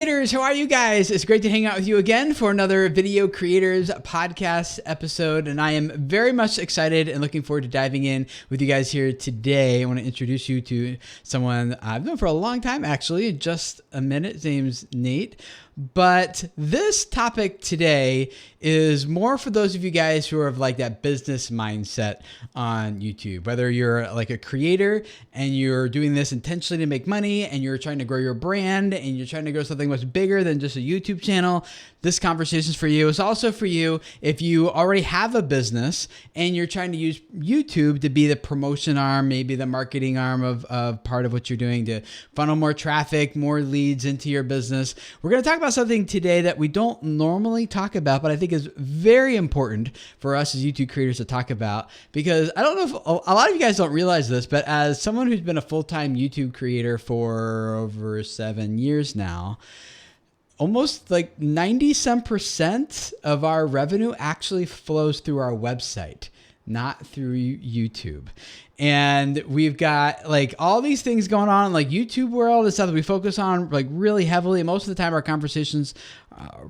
Creators, how are you guys? It's great to hang out with you again for another Video Creators podcast episode, and I am very much excited and looking forward to diving in with you guys here today. I want to introduce you to someone I've known for a long time, actually, just a minute. His name's Nate. But this topic today is more for those of you guys who are of like that business mindset on YouTube. Whether you're like a creator and you're doing this intentionally to make money and you're trying to grow your brand and you're trying to grow something much bigger than just a YouTube channel, this conversation is for you. It's also for you if you already have a business and you're trying to use YouTube to be the promotion arm, maybe the marketing arm of part of what you're doing to funnel more traffic, more leads into your business. We're going to talk about something today that we don't normally talk about, but I think is very important for us as YouTube creators to talk about, because I don't know if a lot of you guys don't realize this, but as someone who's been a full-time YouTube creator for over 7 years now, almost like 90% of our revenue actually flows through our website, not through YouTube. And we've got like all these things going on, like YouTube world and stuff that we focus on like really heavily. Most of the time our conversations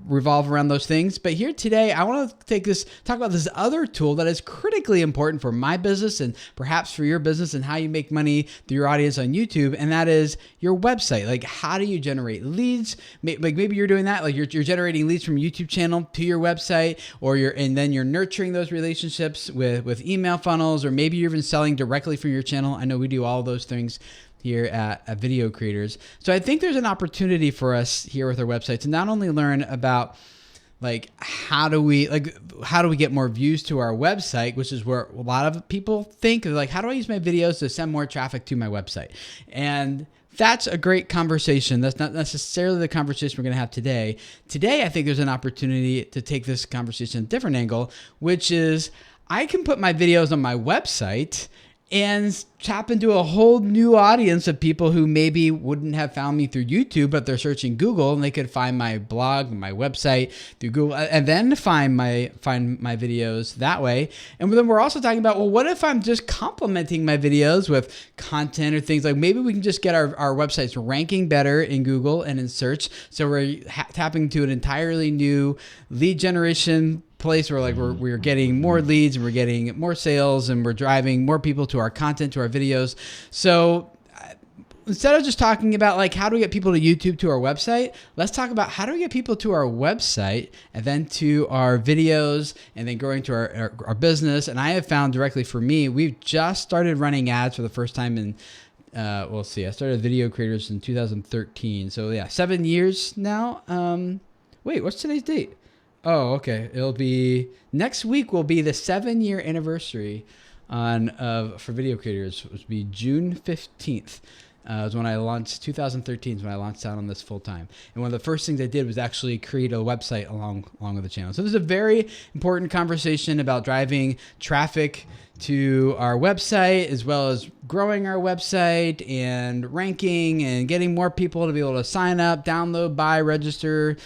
revolve around those things. But here today, I want to talk about this other tool that is critically important for my business and perhaps for your business and how you make money through your audience on YouTube. And that is your website. Like, how do you generate leads? Like maybe you're doing that. Like you're generating leads from YouTube channel to your website, and then you're nurturing those relationships with email funnels, or maybe you're even selling directly from your channel. I know we do all those things here at Video Creators. So I think there's an opportunity for us here with our website to not only learn about like how do we get more views to our website, which is where a lot of people think of, like, how do I use my videos to send more traffic to my website? And that's a great conversation. That's not necessarily the conversation we're going to have today. Today, I think there's an opportunity to take this conversation a different angle, which is I can put my videos on my website and tap into a whole new audience of people who maybe wouldn't have found me through YouTube, but they're searching Google and they could find my blog, my website through Google, and then find my videos that way. And then we're also talking about, well, what if I'm just complementing my videos with content or things like maybe we can just get our websites ranking better in Google and in search. So we're tapping into an entirely new lead generation place where like we're getting more leads and we're getting more sales and we're driving more people to our content, to our videos. So instead of just talking about like how do we get people to YouTube to our website, let's talk about how do we get people to our website and then to our videos and then growing to our business. And I have found directly for me, we've just started running ads for the first time in I started Video Creators in 2013. So yeah, 7 years now. Wait, what's today's date? Oh, okay. It'll be next week. Will be the 7-year anniversary for Video Creators. It will be June 15th. Was when I launched. 2013 is when I launched out on this full time. And one of the first things I did was actually create a website along with the channel. So there's a very important conversation about driving traffic to our website, as well as growing our website and ranking and getting more people to be able to sign up, download, buy, register,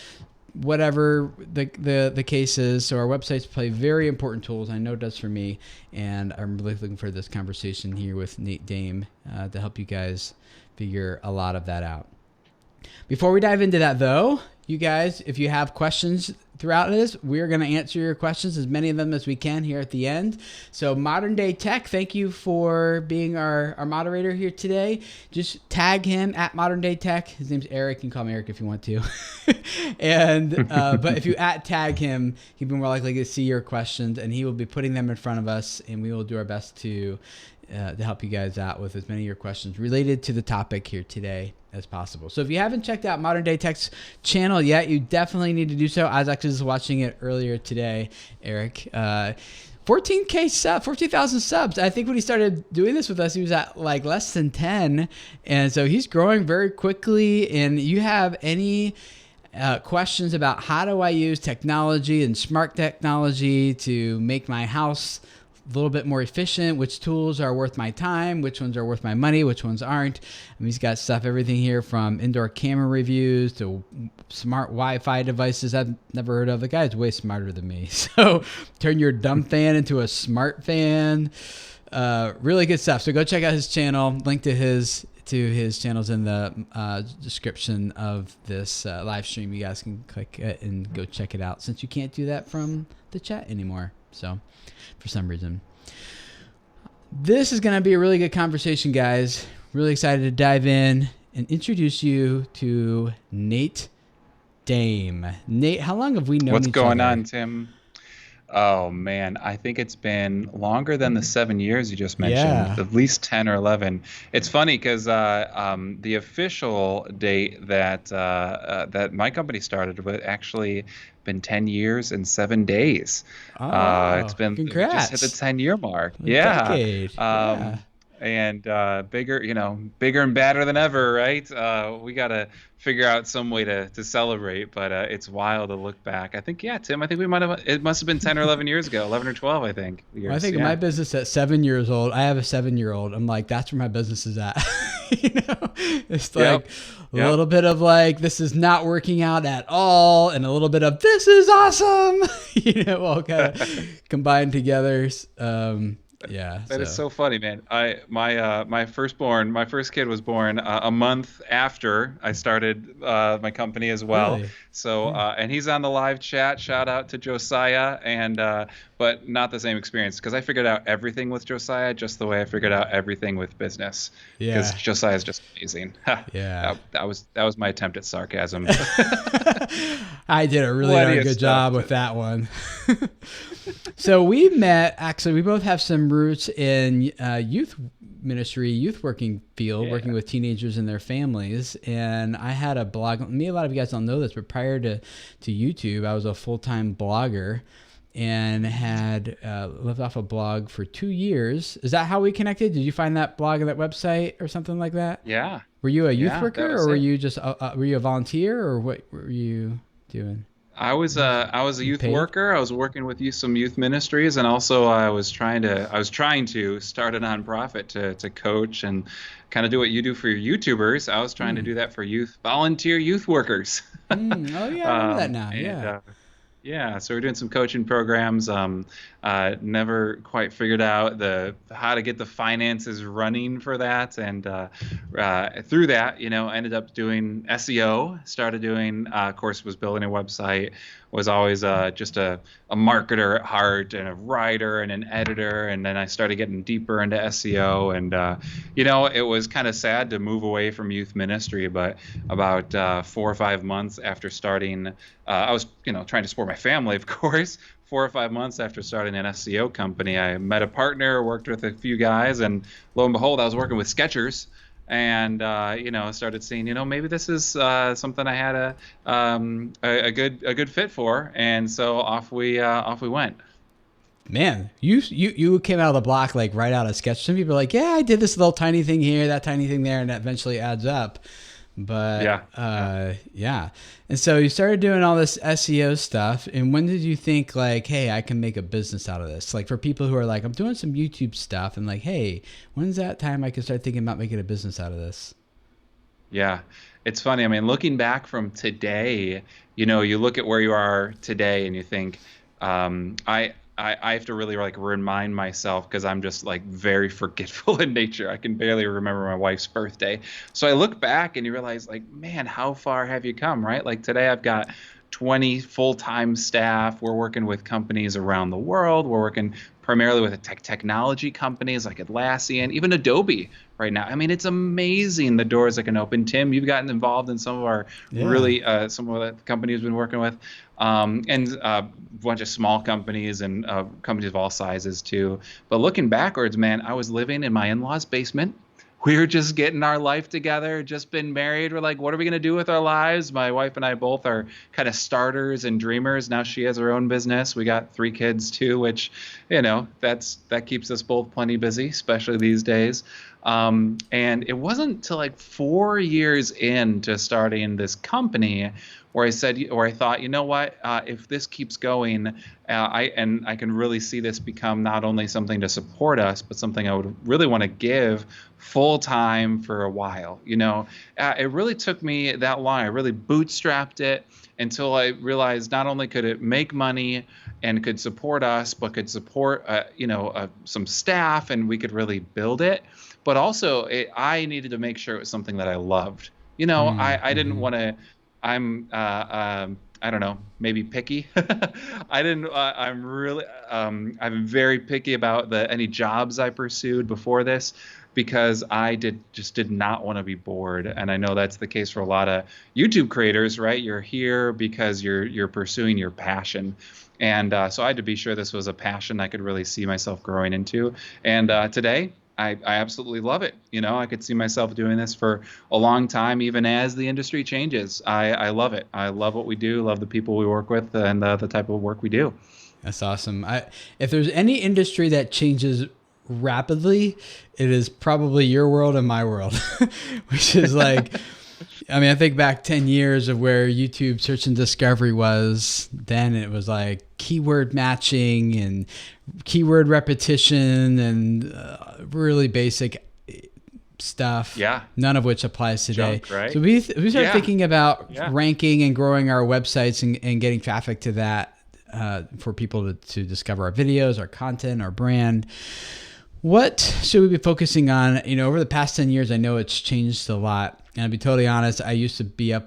whatever the case is. So our websites play very important tools. I know it does for me, and I'm really looking for this conversation here with Nate Dame to help you guys figure a lot of that out. Before we dive into that though, you guys, if you have questions throughout this, we're going to answer your questions, as many of them as we can here at the end. So Modern Day Tech, thank you for being our moderator here today. Just tag him at Modern Day Tech. His name's Eric. You can call him Eric if you want to. And but if you tag him, he'll be more likely to see your questions, and he will be putting them in front of us, and we will do our best to help you guys out with as many of your questions related to the topic here today as possible. So if you haven't checked out Modern Day Tech's channel yet, you definitely need to do so. I was actually just watching it earlier today, Eric. 14,000 subs. I think when he started doing this with us, he was at like less than 10. And so he's growing very quickly. And you have any questions about how do I use technology and smart technology to make my house a little bit more efficient, which tools are worth my time, which ones are worth my money, which ones aren't. He's got everything here from indoor camera reviews to smart Wi-Fi devices I've never heard of. The guy's way smarter than me. So turn your dumb fan into a smart fan. Really good stuff. So go check out his channel. Link to his to his channels in the description of this live stream. You guys can click it and go check it out, since you can't do that from the chat anymore. So for some reason, this is going to be a really good conversation, guys. Really excited to dive in and introduce you to Nate Dame. Nate, how long have we known What's each going other? on, Tim? Oh man, I think it's been longer than the 7 years you just mentioned, Yeah. at least 10 or 11. It's funny because the official date that my company started with actually been 10 years and 7 days. Oh, It's wow. been we just hit the Congrats. 10-year mark. A Yeah. decade. Yeah. Um, and bigger, bigger and badder than ever, right? We got to figure out some way to celebrate, but it's wild to look back. I think, yeah, Tim, I think it must have been 10 or 11 years ago, 11 or 12, I think, Well, I years. think of my Yeah. business at 7 years old. I have a 7-year-old. I'm like, that's where my business is at. It's like Yep. a Yep. little bit of like, this is not working out at all, and a little bit of this is awesome. All kind of combined together. Yeah. That is So so funny, man. My first kid was born a month after I started my company as well. really, So yeah. and he's on the live chat. Shout out to Josiah, and but not the same experience because I figured out everything with Josiah just the way I figured out everything with business. Because Yeah. Josiah is just amazing. Ha, Yeah. that was my attempt at sarcasm. I did a really Plenty darn of good stuff job with that one. So we met, actually, we both have some roots in youth ministry, youth working field, Yeah. working with teenagers and their families. And I had a blog. A lot of you guys don't know this, but prior to YouTube, I was a full-time blogger and had lived off a blog for 2 years. Is that how we connected? Did you find that blog or that website or something like that? Yeah. Were you a youth Yeah, that worker, was or were it. you just were you a volunteer, or what were you doing? I was a You youth paid? worker. I was working with some youth ministries, and also I was trying to start a nonprofit to coach and kind of do what you do for your YouTubers. I was trying to Hmm. do that for volunteer youth workers. Oh yeah, I remember that now. And Yeah. yeah, so we're doing some coaching programs. Never quite figured out how to get the finances running for that, and through that, I ended up doing SEO. Started doing, of course, was building a website. Was always just a marketer at heart, and a writer and an editor, and then I started getting deeper into SEO, and it was kind of sad to move away from youth ministry, but about 4 or 5 months after starting, I was, trying to support my family, of course. 4 or 5 months after starting an SEO company, I met a partner, worked with a few guys, and lo and behold, I was working with Skechers. And started seeing, maybe this is something I had a good fit for, and so off we went. Man, you came out of the block like right out of sketch. Some people are like, yeah, I did this little tiny thing here, that tiny thing there, and that eventually adds up. But Yeah, yeah. yeah. And so you started doing all this SEO stuff. And when did you think like, hey, I can make a business out of this? Like for people who are like, I'm doing some YouTube stuff, and like, hey, when's that time I can start thinking about making a business out of this? Yeah, it's funny. I mean, looking back from today, you look at where you are today and you think, I have to really like remind myself because I'm just like very forgetful in nature. I can barely remember my wife's birthday. So I look back and you realize like, man, how far have you come, right? Like today I've got 20 full-time staff. We're working with companies around the world. We're working primarily with technology companies like Atlassian, even Adobe right now. I mean, it's amazing the doors that can open. Tim, you've gotten involved in some of our Yeah. really some of the companies we've been working with, and a bunch of small companies and companies of all sizes too. But looking backwards, man, I was living in my in-laws' basement. We were just getting our life together, just been married. We're like, what are we going to do with our lives? My wife and I both are kind of starters and dreamers. Now she has her own business. We got 3 kids too, which, that keeps us both plenty busy, especially these days. And it wasn't until like 4 years into starting this company where I thought, you know what, if this keeps going, I can really see this become not only something to support us, but something I would really want to give full time for a while. It really took me that long. I really bootstrapped it until I realized not only could it make money and could support us, but could support some staff, and we could really build it. but also I needed to make sure it was something that I loved. I didn't Mm-hmm. want to. I don't know, maybe picky. I didn't. I'm very picky about any jobs I pursued before this, because I did not want to be bored, and I know that's the case for a lot of YouTube creators, right? You're here because you're pursuing your passion, and so I had to be sure this was a passion I could really see myself growing into. And today, I absolutely love it. I could see myself doing this for a long time, even as the industry changes. I love it. I love what we do, love the people we work with, and the type of work we do. That's awesome. If there's any industry that changes rapidly, it is probably your world and my world, which is like, I mean, I think back 10 years of where YouTube search and discovery was. Then it was like keyword matching and keyword repetition and really basic stuff. Yeah. None of which applies today. Junk, right? So we start thinking about Yeah. ranking and growing our websites and getting traffic to that for people to discover our videos, our content, our brand. What should we be focusing on? Over the past 10 years, I know it's changed a lot. And I'll be totally honest, I used to be I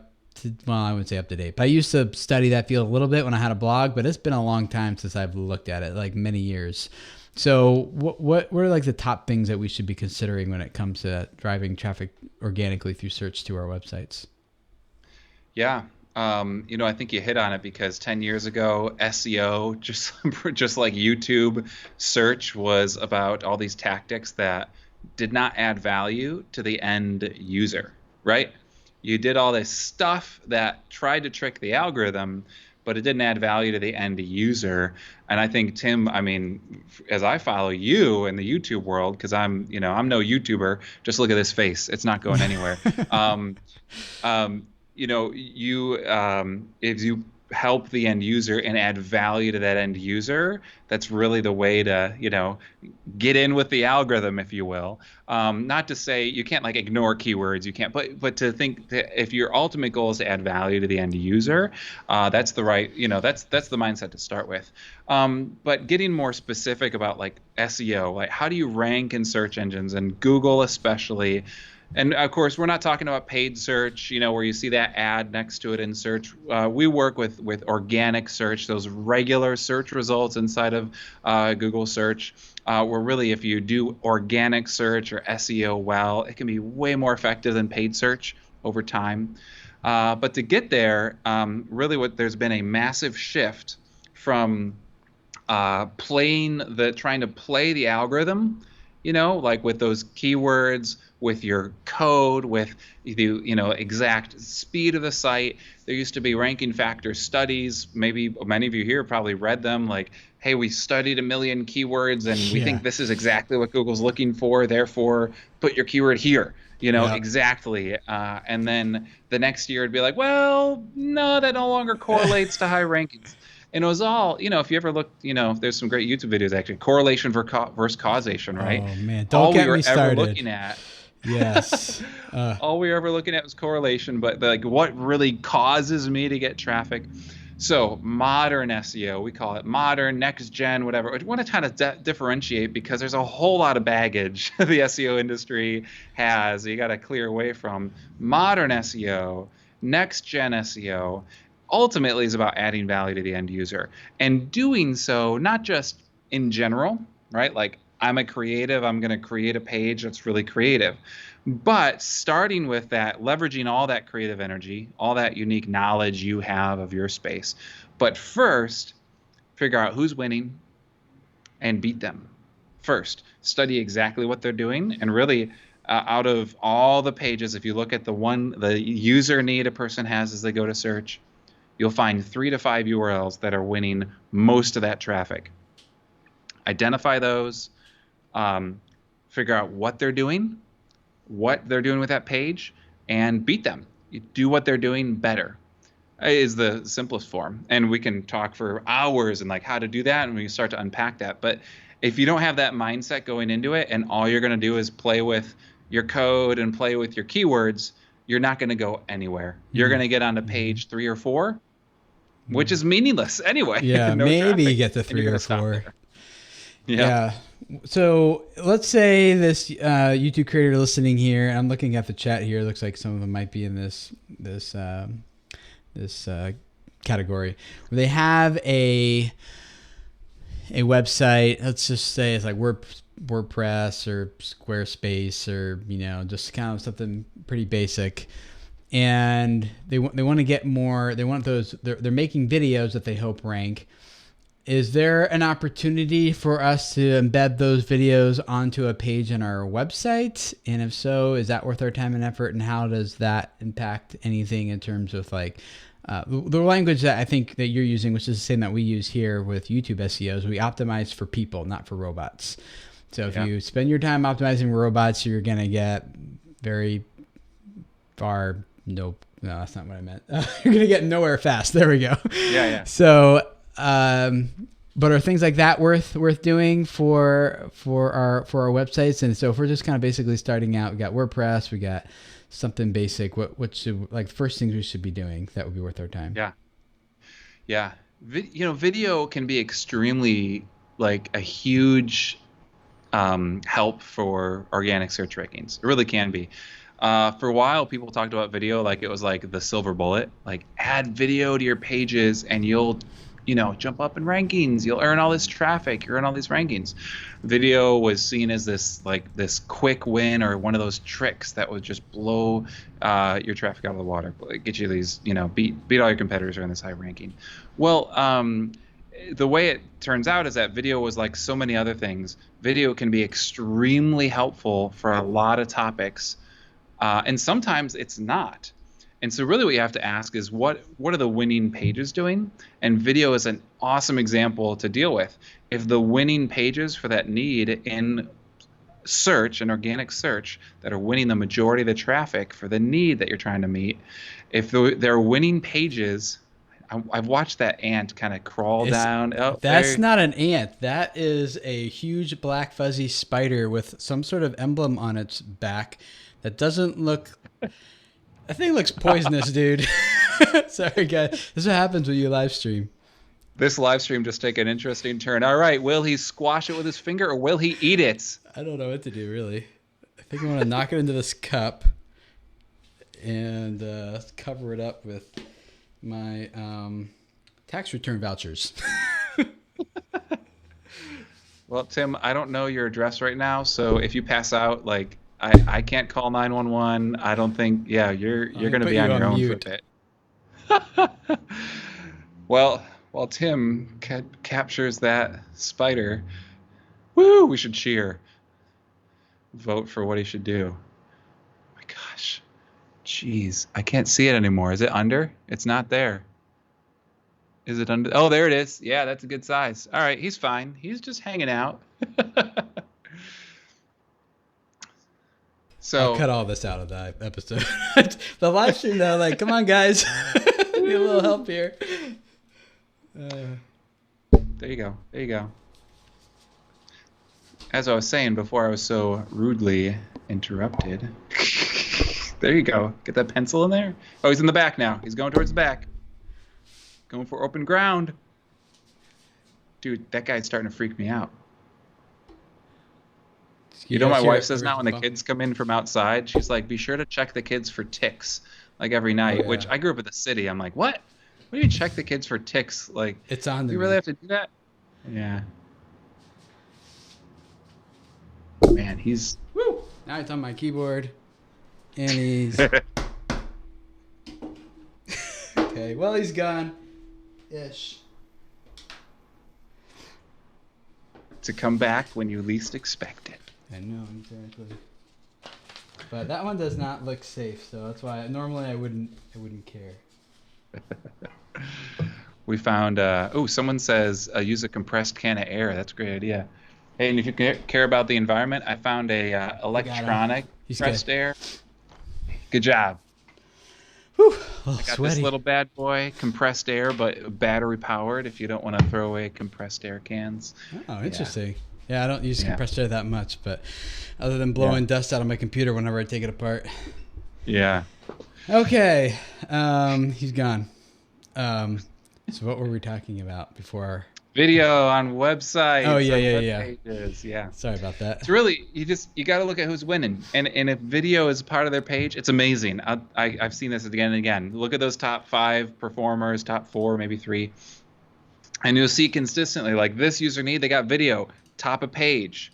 wouldn't say up to date, but I used to study that field a little bit when I had a blog, but it's been a long time since I've looked at it, like many years. So what are like the top things that we should be considering when it comes to driving traffic organically through search to our websites? Yeah. I think you hit on it, because 10 years ago, SEO, just like YouTube search, was about all these tactics that did not add value to the end user, right? You did all this stuff that tried to trick the algorithm, but it didn't add value to the end user. And I think, Tim, I mean, as I follow you in the YouTube world, because I'm no YouTuber, just look at this face. It's not going anywhere. If you help the end user and add value to that end user, that's really the way to, get in with the algorithm, if you will. Not to say you can't like ignore keywords, you can't, but to think that if your ultimate goal is to add value to the end user, that's the right, that's the mindset to start with. But getting more specific about like SEO, like how do you rank in search engines, and Google especially. And of course, we're not talking about paid search, where you see that ad next to it in search. We work with organic search, those regular search results inside of Google search, where really if you do organic search or SEO well, it can be way more effective than paid search over time. But to get there, really there's been a massive shift from trying to play the algorithm, like with those keywords, with your code, with the exact speed of the site. There used to be ranking factor studies. Maybe many of you here probably read them. Like, hey, we studied 1 million keywords, and we think this is exactly what Google's looking for. Therefore, put your keyword here. Exactly. And then the next year it'd be like, well, no, that no longer correlates to high rankings. And it was all, if you ever look, there's some great YouTube videos actually, correlation versus causation, right? Oh man, don't get me started. All we were ever looking at. Yes. All we were ever looking at was correlation, but like what really causes me to get traffic. So modern SEO, we call it modern, next gen, whatever. I want to kind of differentiate, because there's a whole lot of baggage the SEO industry has. You got to clear away from. Modern SEO, next gen SEO, ultimately is about adding value to the end user, and doing so not just in general, right? Like, I'm a creative, I'm going to create a page that's really creative. But starting with that, leveraging all that creative energy, all that unique knowledge you have of your space. But first, figure out who's winning and beat them. First, study exactly what they're doing, and really out of all the pages, if you look at the user need a person has as they go to search, you'll find 3 to 5 URLs that are winning most of that traffic. Identify those. Figure out what they're doing with that page, and beat them. You do what they're doing better is the simplest form. And we can talk for hours and like how to do that, and we can start to unpack that. But if you don't have that mindset going into it, and all you're going to do is play with your code and play with your keywords, you're not going to go anywhere. You're going to get onto page 3 or 4, which is meaningless anyway. Yeah, No maybe traffic, you get to 3 or 4. Yeah. So let's say this YouTube creator listening here. I'm looking at the chat here. It looks like some of them might be in this category where they have a website. Let's just say it's like WordPress or Squarespace or just kind of something pretty basic. And they want to get more. They want those. They're making videos that they hope rank. Is there an opportunity for us to embed those videos onto a page on our website? And if so, is that worth our time and effort? And how does that impact anything in terms of like the language that I think that you're using, which is the same that we use here with YouTube SEOs? We optimize for people, not for robots. So if you spend your time optimizing robots, you're going to get very far. No, that's not what I meant. You're going to get nowhere fast. There we go. Yeah. So, but are things like that worth doing for our websites? And so if we're just kind of basically starting out, we got WordPress, we got something basic. What should, like, first things we should be doing that would be worth our time? Yeah. Video can be extremely like a huge help for organic search rankings. It really can be. For a while, people talked about video like it was like the silver bullet. Like, add video to your pages and you'll jump up in rankings. You'll earn all this traffic. You earn all these rankings. Video was seen as this quick win, or one of those tricks that would just blow your traffic out of the water, get you these, beat all your competitors who are in this high ranking. Well, the way it turns out is that video was like so many other things. Video can be extremely helpful for a lot of topics, and sometimes it's not. And so really what you have to ask is what are the winning pages doing? And video is an awesome example to deal with. If the winning pages for that need in search and organic search that are winning the majority of the traffic for the need that you're trying to meet, if they're winning pages, I've watched that ant kind of crawl down. Oh, that's not an ant. That is a huge black fuzzy spider with some sort of emblem on its back that doesn't look... That thing looks poisonous, dude. Sorry, guys. This is what happens when you live stream. This live stream just took an interesting turn. All right, will he squash it with his finger or will he eat it? I don't know what to do, really. I think I'm going to knock it into this cup and cover it up with my tax return vouchers. Well, Tim, I don't know your address right now, so if you pass out, like... I can't call 911. I don't think. Yeah, you're going to be on your own for a bit. Well, while Tim captures that spider, woo! We should cheer. Vote for what he should do. Oh my gosh, jeez, I can't see it anymore. Is it under? It's not there. Is it under? Oh, there it is. Yeah, that's a good size. All right, he's fine. He's just hanging out. So I'll cut all this out of that episode. The live stream, though, like, come on, guys. Need a little help here. There you go. As I was saying before I was so rudely interrupted. There you go. Get that pencil in there. Oh, he's in the back now. He's going towards the back. Going for open ground. Dude, that guy's starting to freak me out. You know, my wife says now when the kids come in from outside, she's like, be sure to check the kids for ticks, like every night, which I grew up in the city. I'm like, what? What do you check the kids for ticks? Like, it's on. Do you really have to do that? Yeah. Man, he's... Woo! Now it's on my keyboard. And he's... Okay, well, he's gone. Ish. To come back when you least expect it. I know, exactly. But that one does not look safe, so that's why normally I wouldn't care. We found someone says use a compressed can of air. That's a great idea. Hey, and if you care about the environment, I found a electronic compressed air. Good job. Whew, I got sweaty. This little bad boy, compressed air, but battery powered if you don't want to throw away compressed air cans. Oh, interesting. Yeah, I don't use compressed air that much, but other than blowing dust out of my computer whenever I take it apart. Yeah. Okay. He's gone. So what were we talking about before? Video on Oh websites, yeah, on yeah, web yeah. pages. Yeah. Sorry about that. It's really, you got to look at who's winning, and if video is part of their page, it's amazing. I've seen this again and again. Look at those top 5 performers, top 4, maybe 3, and you'll see consistently like this user need, they got video top of page.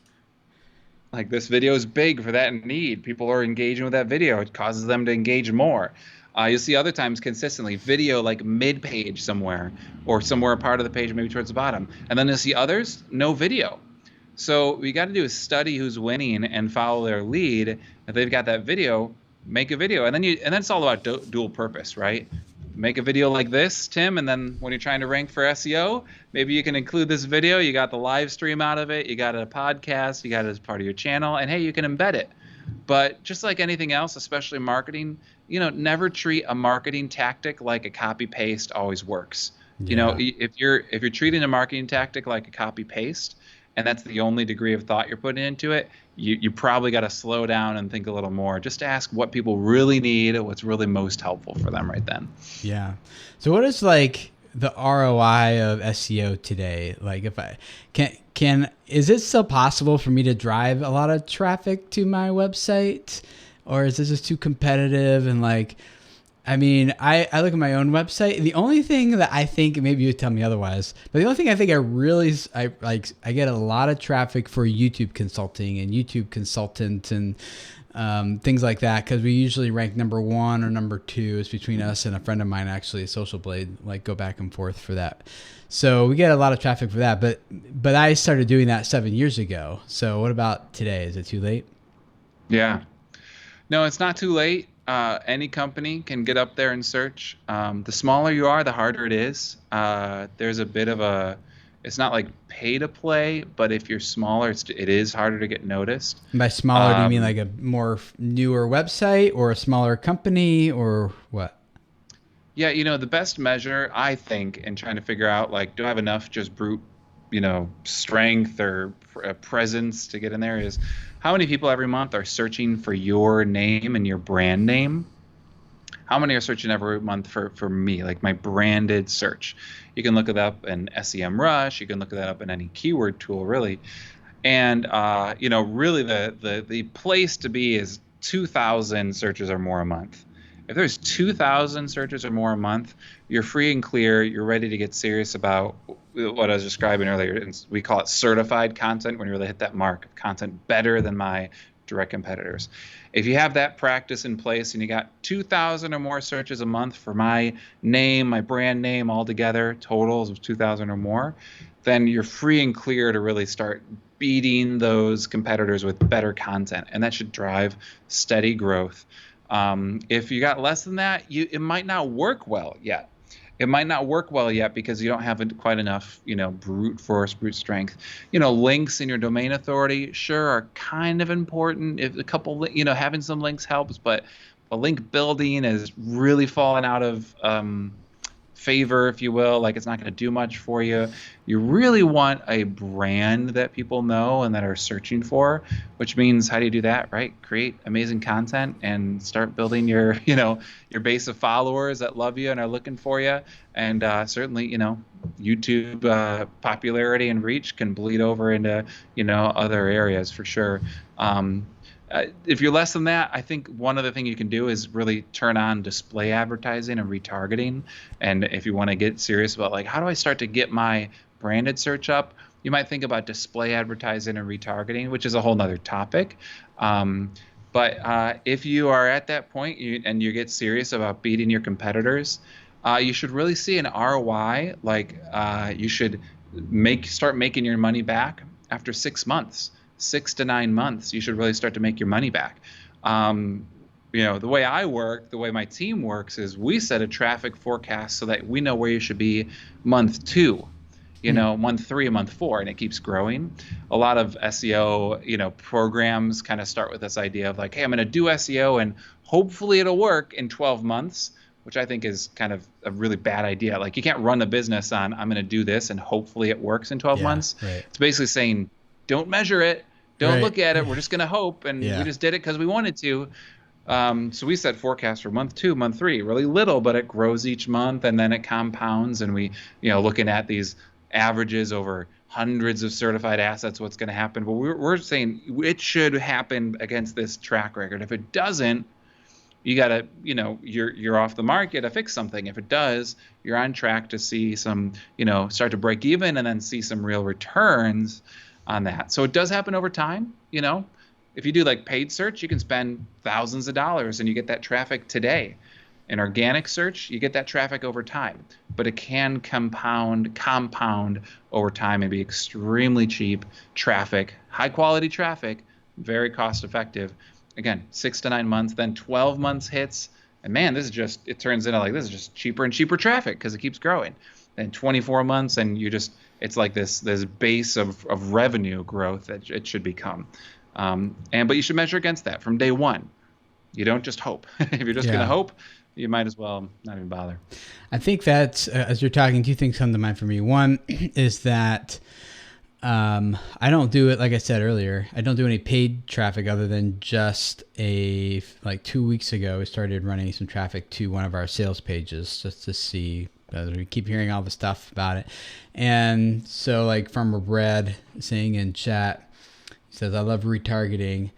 Like this video is big for that need. People are engaging with that video. It causes them to engage more. You'll see other times consistently video like mid-page somewhere or somewhere a part of the page, maybe towards the bottom. And then you'll see others, no video. So what you got to do is study who's winning and follow their lead. If they've got that video, make a video. And then it's all about dual purpose, right? Make a video like this, Tim, and then when you're trying to rank for SEO, maybe you can include this video. You got the live stream out of it. You got a podcast. You got it as part of your channel. And hey, you can embed it. But just like anything else, especially marketing, never treat a marketing tactic like a copy paste always works. Yeah. If you're treating a marketing tactic like a copy paste, and that's the only degree of thought you're putting into it, you probably got to slow down and think a little more. Just ask what people really need, what's really most helpful for them right then. Yeah. So what is like the ROI of SEO today? Like if I is it still possible for me to drive a lot of traffic to my website, or is this just too competitive? And like, I mean, I look at my own website. The only thing that I think, maybe you tell me otherwise, but the only thing I think I get a lot of traffic for YouTube consulting and YouTube consultant and things like that, because we usually rank number 1 or number 2. It's between us and a friend of mine, actually, a Social Blade, like go back and forth for that. So we get a lot of traffic for that. But I started doing that 7 years ago. So what about today? Is it too late? Yeah. No, it's not too late. Any company can get up there and search. The smaller you are, the harder it is. There's a bit of it's not like pay to play, but if you're smaller, it is harder to get noticed. And by smaller, do you mean like a more newer website or a smaller company or what? Yeah, the best measure, I think, in trying to figure out, like, do I have enough just brute, strength or presence to get in there is how many people every month are searching for your name and your brand name. How many are searching every month for me, like my branded search? You can look it up in SEMrush. You can look that up in any keyword tool, really. And, really the place to be is 2,000 searches or more a month. If there's 2,000 searches or more a month, you're free and clear. You're ready to get serious about what I was describing earlier. We call it certified content, when you really hit that mark of content better than my direct competitors. If you have that practice in place and you got 2,000 or more searches a month for my name, my brand name all together, totals of 2,000 or more, then you're free and clear to really start beating those competitors with better content. And that should drive steady growth. If you got less than that, it might not work well yet. It might not work well yet because you don't have quite enough, brute force, brute strength. Links in your domain authority, sure, are kind of important. If a couple, having some links helps, but a link building is really falling out of favor, if you will. Like, it's not going to do much for you. You really want a brand that people know and that are searching for, which means, how do you do that, right? Create amazing content and start building your base of followers that love you and are looking for you. And certainly, YouTube popularity and reach can bleed over into, other areas for sure. If you're less than that, I think one other thing you can do is really turn on display advertising and retargeting. And if you want to get serious about, like, how do I start to get my branded search up, you might think about display advertising and retargeting, which is a whole nother topic. But if you are at that point and you get serious about beating your competitors, you should really see an ROI. Like, you should start making your money back after 6 months. 6 to 9 months, you should really start to make your money back. The way I work, the way my team works, is we set a traffic forecast so that we know where you should be month 2, month 3, month 4, and it keeps growing. A lot of SEO, programs kind of start with this idea of like, hey, I'm going to do SEO and hopefully it'll work in 12 months, which I think is kind of a really bad idea. Like, you can't run a business on, I'm going to do this and hopefully it works in 12 months. Right. It's basically saying, don't measure it. Don't look at it. We're just going to hope. And we just did it because we wanted to. So we set forecasts for month 2, month 3, really little, but it grows each month and then it compounds. And we, looking at these averages over hundreds of certified assets, what's going to happen. But we're saying it should happen against this track record. If it doesn't, you got to, you're off the market to fix something. If it does, you're on track to see some, start to break even and then see some real returns on that. So it does happen over time, If you do like paid search, you can spend thousands of dollars and you get that traffic today. In organic search, you get that traffic over time, but it can compound over time and be extremely cheap traffic, high quality traffic, very cost effective. Again, 6 to 9 months, then 12 months hits. And man, it turns into like, this is just cheaper and cheaper traffic because it keeps growing. Then 24 months and it's like this base of revenue growth that it should become. But you should measure against that from day one. You don't just hope. If you're just going to hope, you might as well not even bother. I think that's, as you're talking, 2 things come to mind for me. One is that I don't do it, like I said earlier, I don't do any paid traffic other than just like 2 weeks ago, we started running some traffic to one of our sales pages just to see. We keep hearing all the stuff about it. And so like Farmer Bread saying in chat, he says, I love retargeting.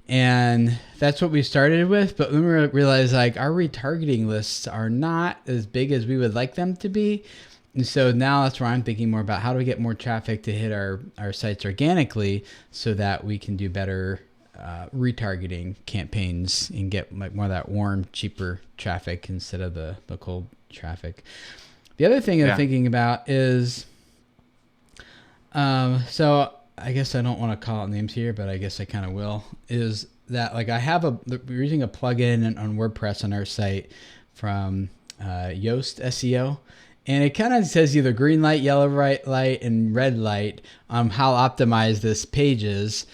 And that's what we started with. But then we realized like our retargeting lists are not as big as we would like them to be. And so now that's where I'm thinking more about how do we get more traffic to hit our sites organically so that we can do better retargeting campaigns and get like more of that warm, cheaper traffic instead of the cold traffic. The other thing I'm thinking about is, so I guess I don't want to call out names here, but I guess I kind of will, is that like we're using a plugin on WordPress on our site from Yoast SEO. And it kind of says either green light, yellow light, and red light on how optimized this page is.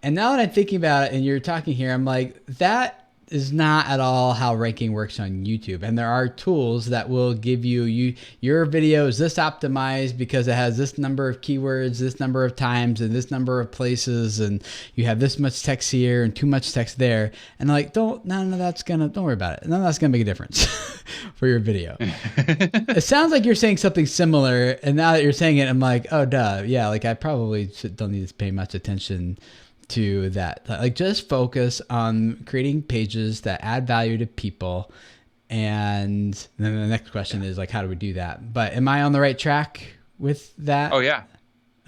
And now that I'm thinking about it and you're talking here, I'm like, that is not at all how ranking works on YouTube. And there are tools that will give your video is this optimized because it has this number of keywords, this number of times, and this number of places, and you have this much text here and too much text there. And I'm like, don't worry about it. None of that's gonna make a difference for your video. It sounds like you're saying something similar, and now that you're saying it, I'm like, oh duh, yeah, like I probably don't need to pay much attention to that. Like just focus on creating pages that add value to people. And then the next question is like, how do we do that? But am I on the right track with that? Oh yeah.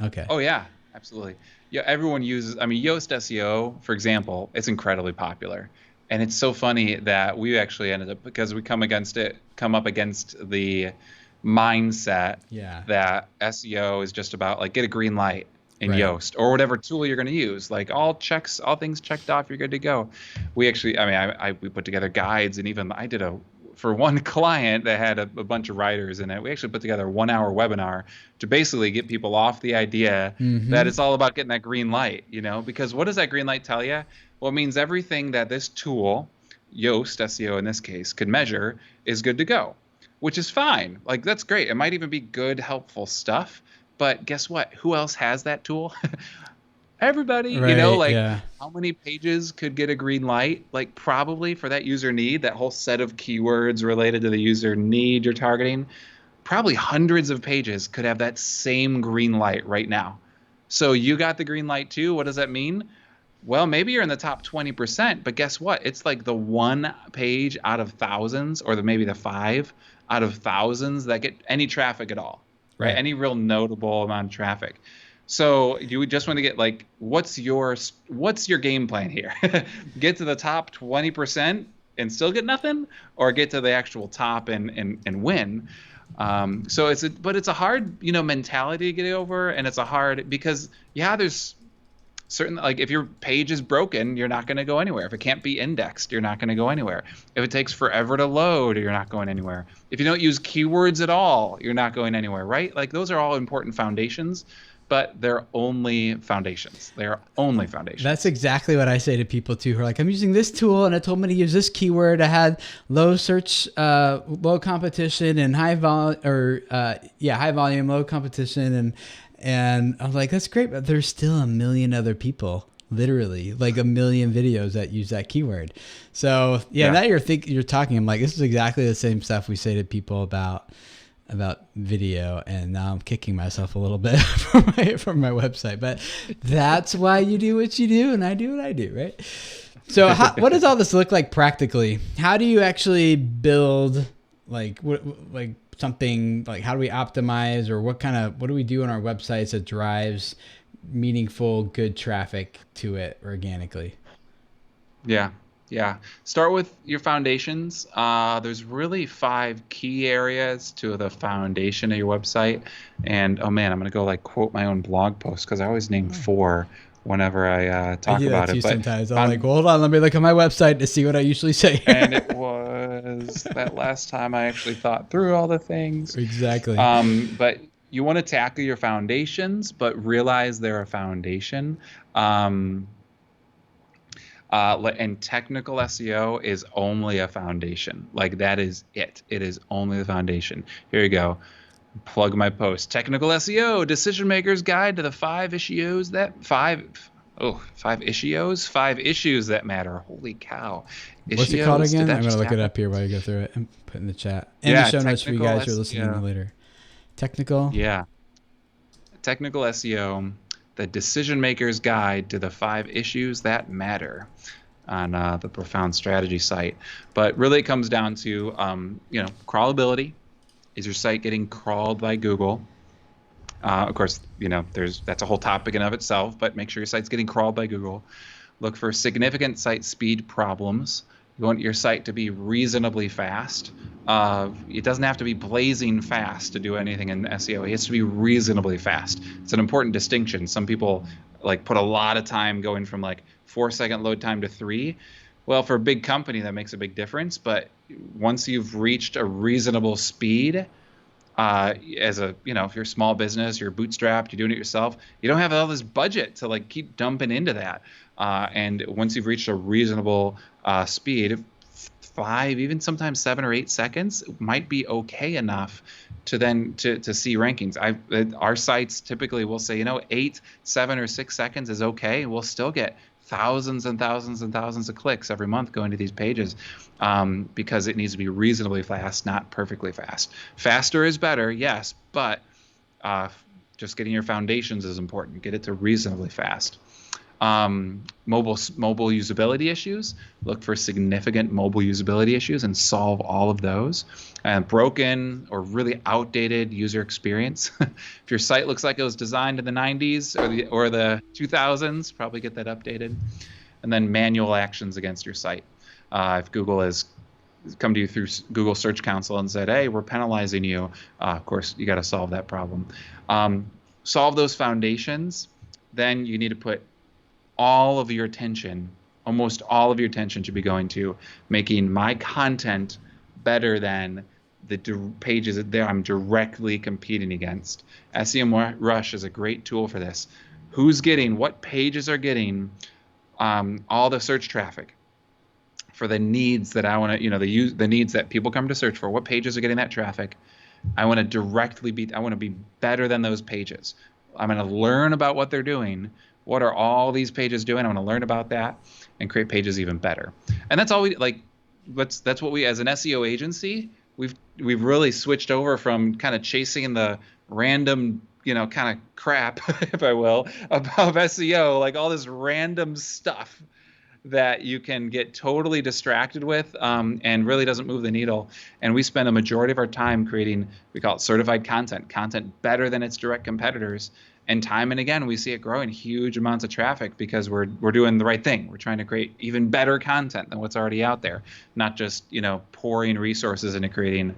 Okay. Oh yeah, absolutely. Yeah. Everyone uses, Yoast SEO, for example, it's incredibly popular. And it's so funny that we actually ended up, because we come up against the mindset that SEO is just about like get a green light in Yoast or whatever tool you're going to use. Like all things checked off, you're good to go. We actually, we put together guides, and even I did for one client that had a bunch of writers in it. We actually put together a 1-hour webinar to basically get people off the idea that it's all about getting that green light, because what does that green light tell you? Well, it means everything that this tool, Yoast SEO in this case, could measure is good to go, which is fine. Like that's great. It might even be good, helpful stuff. But guess what? Who else has that tool? Everybody, how many pages could get a green light? Like probably for that user need, that whole set of keywords related to the user need you're targeting, probably hundreds of pages could have that same green light right now. So you got the green light too. What does that mean? Well, maybe you're in the top 20%, but guess what? It's like the one page out of thousands, or maybe the 5 out of thousands that get any traffic at all. Right. Any real notable amount of traffic. So you just want to get like, what's your game plan here? Get to the top 20% and still get nothing, or get to the actual top and win. So it's a hard, mentality to get over. And it's a hard, because there's certain, like if your page is broken, you're not going to go anywhere. If it can't be indexed, you're not going to go anywhere. If it takes forever to load, you're not going anywhere. If you don't use keywords at all, you're not going anywhere, right? Like those are all important foundations, but they're only foundations. They're only foundations. That's exactly what I say to people too, who are like, I'm using this tool and it told me to use this keyword. I had low search, low competition, and high volume, low competition. And I was like, that's great, but there's still a million other people literally like a million videos that use that keyword. So yeah. Now you're talking, I'm like, this is exactly the same stuff we say to people about video, and now I'm kicking myself a little bit from my website. But that's why you do what you do, and I do what I do, right? So what does all this look like practically? How do you actually build like something, like how do we optimize, or what do we do on our websites that drives meaningful, good traffic to it organically? Yeah. Yeah. Start with your foundations. There's really 5 key areas to the foundation of your website. And oh man, I'm going to go like quote my own blog post, because I always name 4 whenever I talk about it. But sometimes I'm like, well, hold on, let me look at my website to see what I usually say. And it was that last time I actually thought through all the things. Exactly. But you want to tackle your foundations, but realize they're a foundation. And technical SEO is only a foundation. Like, that is it. It is only the foundation. Here you go. Plug my post. Technical SEO, Decision Maker's Guide to the 5 issues that matter. Holy cow. What's it called again? I'm going to look it up here while you go through it and put in the chat. And the show notes for you guys who are listening later. Technical? Yeah. Technical SEO, the Decision Maker's Guide to the 5 issues that matter, on the Profound Strategy site. But really it comes down to, crawlability. Is your site getting crawled by Google? Of course, that's a whole topic in of itself, but make sure your site's getting crawled by Google. Look for significant site speed problems. You want your site to be reasonably fast. It doesn't have to be blazing fast to do anything in SEO. It has to be reasonably fast. It's an important distinction. Some people put a lot of time going from 4-second load time to 3. Well, for a big company, that makes a big difference. But once you've reached a reasonable speed, if you're a small business, you're bootstrapped, you're doing it yourself, you don't have all this budget to keep dumping into that. And once you've reached a reasonable speed, 5, even sometimes 7 or 8 seconds might be okay enough to then to see rankings. Our sites typically will say, 8, 7, or 6 seconds is okay. We'll still get thousands and thousands and thousands of clicks every month going to these pages, because it needs to be reasonably fast, not perfectly fast. Faster is better, yes, but just getting your foundations is important. Get it to reasonably fast. Mobile usability issues. Look for significant mobile usability issues and solve all of those. And broken or really outdated user experience. If your site looks like it was designed in the 90s or the 2000s, probably get that updated. And then manual actions against your site. If Google has come to you through Google Search Console and said, hey, we're penalizing you, of course, you got to solve that problem. Solve those foundations. Then you need to put all of your attention, almost all of your attention should be going to making my content better than the pages that I'm directly competing against. SEMrush is a great tool for this. What pages are getting all the search traffic for the needs that I want to, the needs that people come to search for. What pages are getting that traffic? I want to be better than those pages. I'm going to learn about what they're doing. What are all these pages doing? I want to learn about that and create pages even better. And that's all we that's what we, as an SEO agency, we've really switched over from kind of chasing the random, kind of crap, if I will, about SEO, like all this random stuff that you can get totally distracted with, and really doesn't move the needle. And we spend a majority of our time creating, we call it certified content better than its direct competitors. And time and again, we see it growing huge amounts of traffic because we're doing the right thing. We're trying to create even better content than what's already out there, not just pouring resources into creating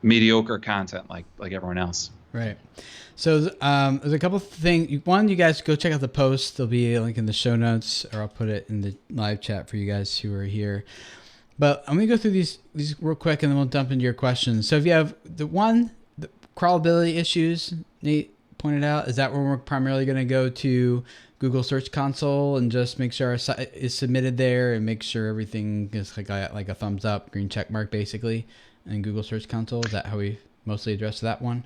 mediocre content like everyone else. Right. So there's a couple of things. One, you guys go check out the post. There'll be a link in the show notes, or I'll put it in the live chat for you guys who are here. But I'm gonna go through these real quick, and then we'll dump into your questions. So if you have the crawlability issues, Nate pointed out, is that where we're primarily going to go to Google Search Console and just make sure our site is submitted there and make sure everything is like a thumbs up, green check mark basically, in Google Search Console? Is that how we mostly address that one?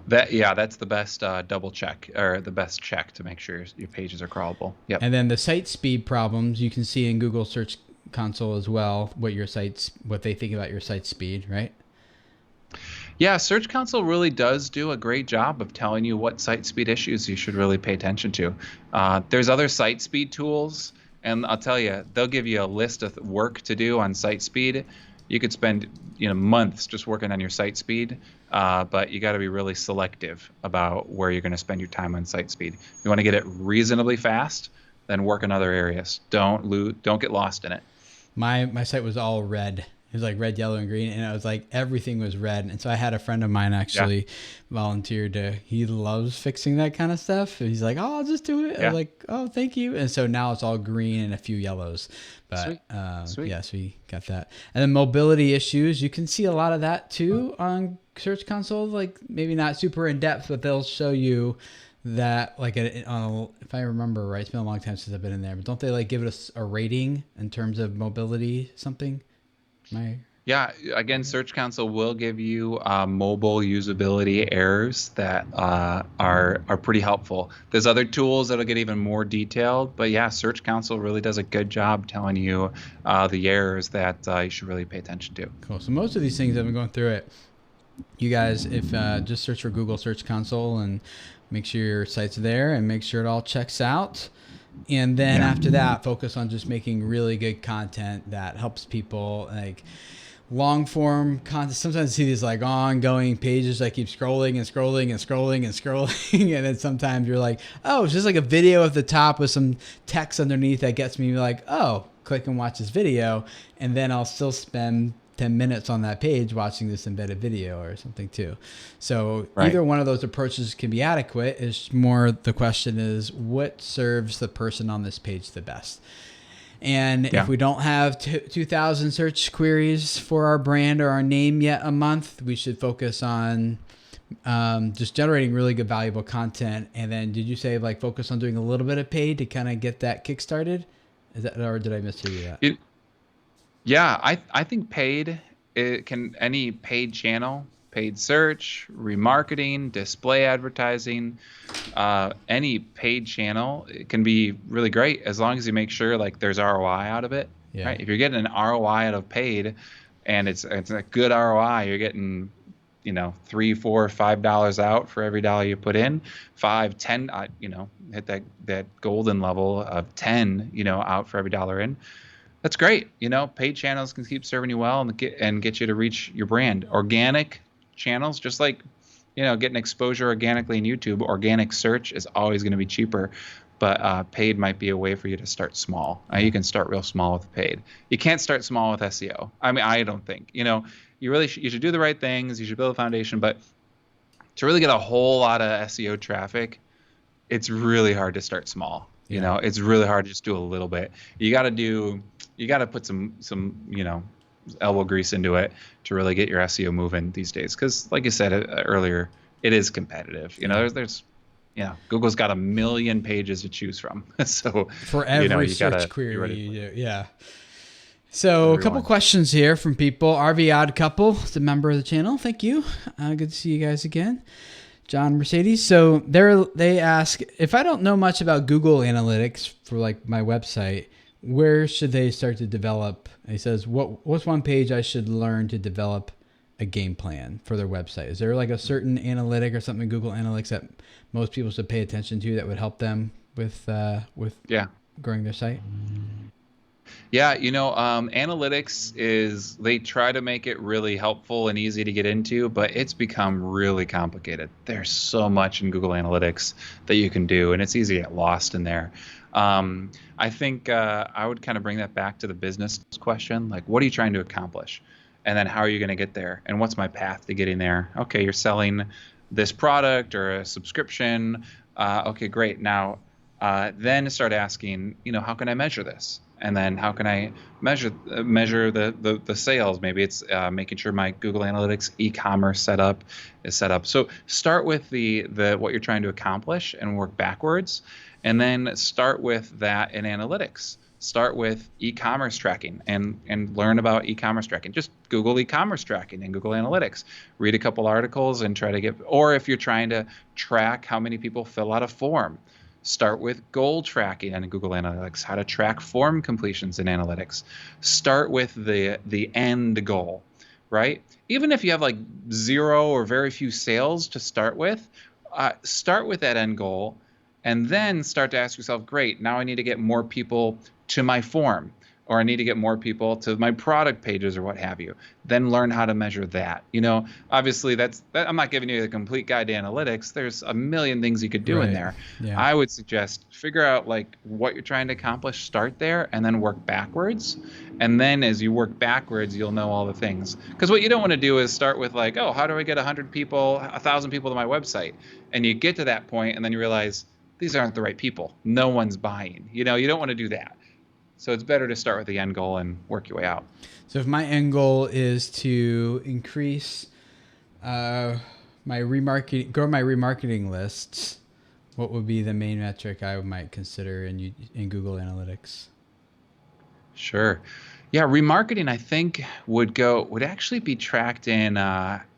That's the best double check, or the best check to make sure your pages are crawlable. Yep. And then the site speed problems you can see in Google Search Console as well, what they think about your site speed, right? Yeah, Search Console really does do a great job of telling you what site speed issues you should really pay attention to. There's other site speed tools, and I'll tell you, they'll give you a list of work to do on site speed. You could spend months just working on your site speed, but you got to be really selective about where you're going to spend your time on site speed. You want to get it reasonably fast, then work in other areas. Don't get lost in it. My site was all red. It was like red, yellow, and green, and it was like everything was red. And so I had a friend of mine actually volunteered to. He loves fixing that kind of stuff. And he's like, "Oh, I'll just do it." I was like, "Oh, thank you." And so now it's all green and a few yellows. But Sweet. yeah, so we got that. And then mobility issues, you can see a lot of that too on Search Console. Like maybe not super in depth, but they'll show you that if I remember right, it's been a long time since I've been in there. But don't they like give it a rating in terms of mobility something? Yeah, again, Search Console will give you mobile usability errors that are pretty helpful. There's other tools that'll get even more detailed, but yeah, Search Console really does a good job telling you the errors that you should really pay attention to. Cool. So most of these things, I've been going through it. You guys, if just search for Google Search Console and make sure your site's there and make sure it all checks out. And then after that, focus on just making really good content that helps people, like long form content. Sometimes I see these like ongoing pages that keep scrolling and scrolling and scrolling and scrolling. And then sometimes you're like, oh, it's just like a video at the top with some text underneath that gets me like, oh, click and watch this video. And then I'll still spend 10 minutes on that page watching this embedded video or something too. So either one of those approaches can be adequate. It's more the question is what serves the person on this page the best. And if we don't have 2,000 search queries for our brand or our name yet a month, we should focus on just generating really good, valuable content. And then did you say like focus on doing a little bit of paid to kind of get that kick-started? Is that, or did I mishear that? Yeah, I think paid, any paid channel, paid search, remarketing, display advertising, any paid channel, it can be really great as long as you make sure like there's ROI out of it. Yeah. Right? If you're getting an ROI out of paid and it's a good ROI, you're getting $3, $4, $5 out for every dollar you put in, 5, 10, hit that golden level of 10, out for every dollar in. That's great. Paid channels can keep serving you well and get you to reach your brand. Organic channels, just like, getting exposure organically in YouTube, organic search is always going to be cheaper, but paid might be a way for you to start small. You can start real small with paid. You can't start small with SEO. I mean, I don't think, you should do the right things. You should build a foundation, but to really get a whole lot of SEO traffic, it's really hard to start small. It's really hard to just do a little bit. You got to put some elbow grease into it to really get your SEO moving these days. Because like you said earlier, it is competitive. There's Google's got 1 million pages to choose from. So for every search query you do. Yeah. So a couple questions here from people. RV Odd Couple is a member of the channel. Thank you. Good to see you guys again. John Mercedes. So they ask, if I don't know much about Google Analytics for like my website, where should they start to develop? He says, what's one page I should learn to develop a game plan for their website? Is there like a certain analytic or something in Google Analytics that most people should pay attention to that would help them with growing their site? Yeah, analytics they try to make it really helpful and easy to get into, but it's become really complicated. There's so much in Google Analytics that you can do, and it's easy to get lost in there. I think I would kind of bring that back to the business question. Like, what are you trying to accomplish? And then how are you going to get there? And what's my path to getting there? Okay, you're selling this product or a subscription. Okay, great. Now, then start asking, how can I measure this? And then how can I measure the sales? Maybe it's making sure my Google Analytics e-commerce setup is set up. So start with the what you're trying to accomplish and work backwards, and then start with that in analytics. start with e-commerce tracking and learn about e-commerce tracking. Just Google e-commerce tracking and Google Analytics. Read a couple articles and try to get, or if you're trying to track how many people fill out a form, start with goal tracking in Google Analytics, how to track form completions in Analytics. Start with the end goal, right? Even if you have like 0 or very few sales to start with that end goal, and then start to ask yourself, great, now I need to get more people to my form, or I need to get more people to my product pages or what have you. Then learn how to measure that. Obviously I'm not giving you the complete guide to analytics. There's a million things you could do in there. Yeah. I would suggest figure out like what you're trying to accomplish, start there, and then work backwards. And then as you work backwards, you'll know all the things. Because what you don't want to do is start with like, oh, how do I get 100 people, 1,000 people to my website? And you get to that point and then you realize these aren't the right people. No one's buying. You don't want to do that. So it's better to start with the end goal and work your way out. So if my end goal is to increase grow my remarketing lists, what would be the main metric I might consider in Google Analytics? Sure. Yeah, remarketing I think would actually be tracked in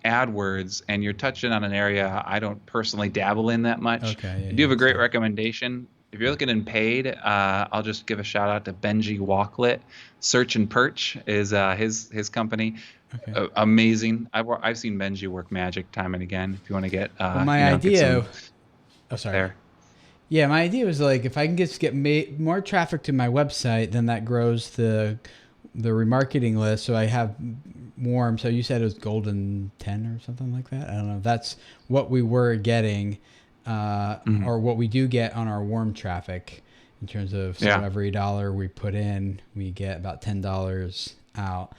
AdWords, and you're touching on an area I don't personally dabble in that much. Okay. I do have a great recommendation. If you're looking in paid, I'll just give a shout out to Benji Walklet. Search and Perch is his company. Okay. Amazing. I've seen Benji work magic time and again. If you want to get my idea. There. Yeah, my idea was like if I can get more traffic to my website, then that grows the remarketing list. So I have warm. So you said it was golden 10 or something like that. I don't know. That's what we were getting. Or what we do get on our warm traffic in terms of every $1 we put in, we get about $10 out.